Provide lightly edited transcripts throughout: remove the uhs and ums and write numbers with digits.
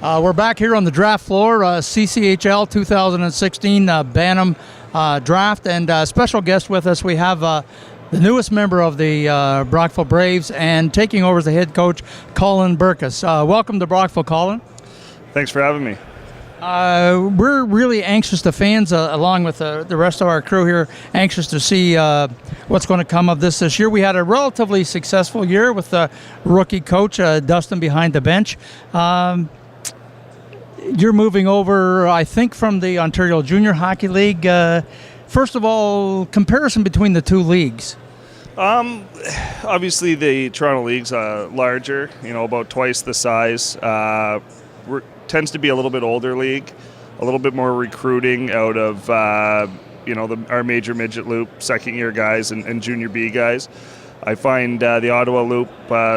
We're back here on the draft floor, CCHL 2016 Bantam draft, and special guest with us. We have the newest member of the Brockville Braves, and taking over as the head coach, Colin Birkas. Welcome to Brockville, Colin. Thanks for having me. We're really anxious, the fans, along with the rest of our crew here, anxious to see what's going to come of this year. We had a relatively successful year with the rookie coach, Dustin, behind the bench. You're moving over, I think, from the Ontario Junior Hockey League. First of all, comparison between the two leagues. Obviously, the Toronto League's larger, about twice the size. Tends to be a little bit older league, a little bit more recruiting out of, our major midget loop, second-year guys and junior B guys. I find the Ottawa Loop,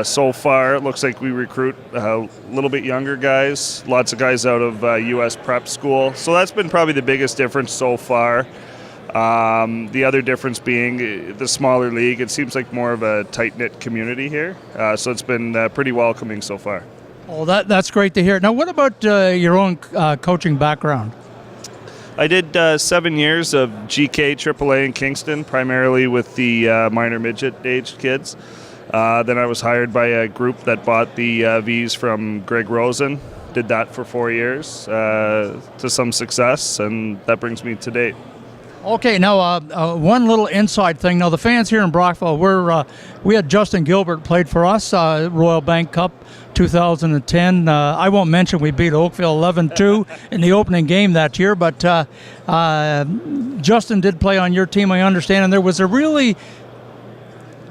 so far, it looks like we recruit a little bit younger guys, lots of guys out of U.S. prep school. So that's been probably the biggest difference so far. The other difference being the smaller league, it seems like more of a tight-knit community here. So it's been pretty welcoming so far. Oh, that's great to hear. Now, what about your own coaching background? I did 7 years of GK AAA in Kingston, primarily with the minor midget-aged kids. Then I was hired by a group that bought the V's from Greg Rosen. Did that for 4 years to some success, and that brings me to date. Okay, now one little inside thing. Now, the fans here in Brockville, we had Justin Gilbert played for us, Royal Bank Cup 2010. I won't mention we beat Oakville 11-2 in the opening game that year, but Justin did play on your team, I understand, and there was a really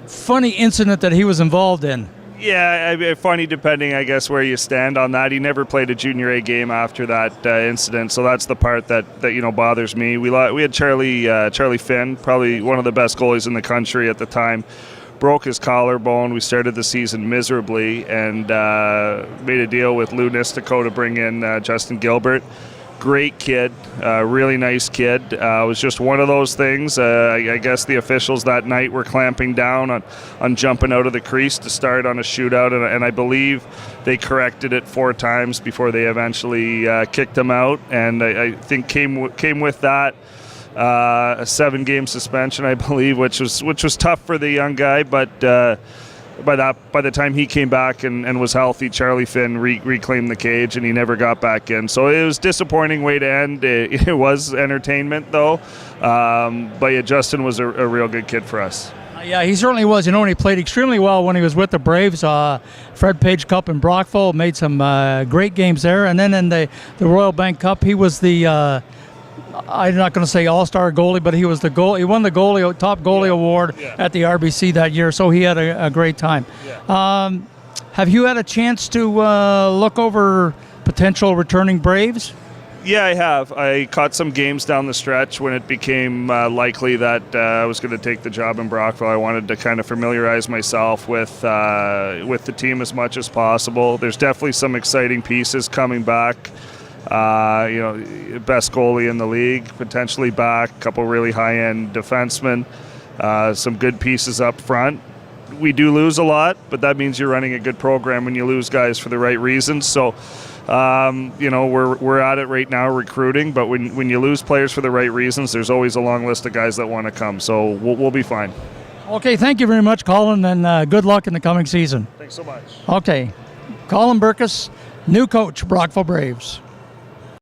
funny incident that he was involved in. Yeah, funny depending, I guess, where you stand on that. He never played a Junior A game after that incident, so that's the part that bothers me. We had Charlie Finn, probably one of the best goalies in the country at the time. Broke his collarbone. We started the season miserably and made a deal with Lou Nistico to bring in Justin Gilbert. Great kid, really nice kid. It was just one of those things. I guess the officials that night were clamping down on jumping out of the crease to start on a shootout, and I believe they corrected it 4 times before they eventually kicked him out. And I think came with that a 7-game suspension, I believe, which was tough for the young guy, but. By the time he came back and was healthy, Charlie Finn reclaimed the cage, and he never got back in. So it was a disappointing way to end. It was entertainment, though. But yeah, Justin was a real good kid for us. Yeah, he certainly was. And he played extremely well when he was with the Braves. Fred Page Cup in Brockville, made some great games there. And then in the Royal Bank Cup, he was the I'm not going to say all-star goalie, but he was the goal. He won the top goalie award at the RBC that year, so he had a great time. Yeah. Have you had a chance to look over potential returning Braves? Yeah, I have. I caught some games down the stretch when it became likely that I was going to take the job in Brockville. I wanted to kind of familiarize myself with the team as much as possible. There's definitely some exciting pieces coming back. Best goalie in the league, potentially back, a couple really high-end defensemen, some good pieces up front. We do lose a lot, but that means you're running a good program when you lose guys for the right reasons. So, we're at it right now recruiting, but when you lose players for the right reasons, there's always a long list of guys that want to come. So we'll be fine. Okay, thank you very much, Colin, and good luck in the coming season. Thanks so much. Okay, Colin Birkas, new coach, Brockville Braves.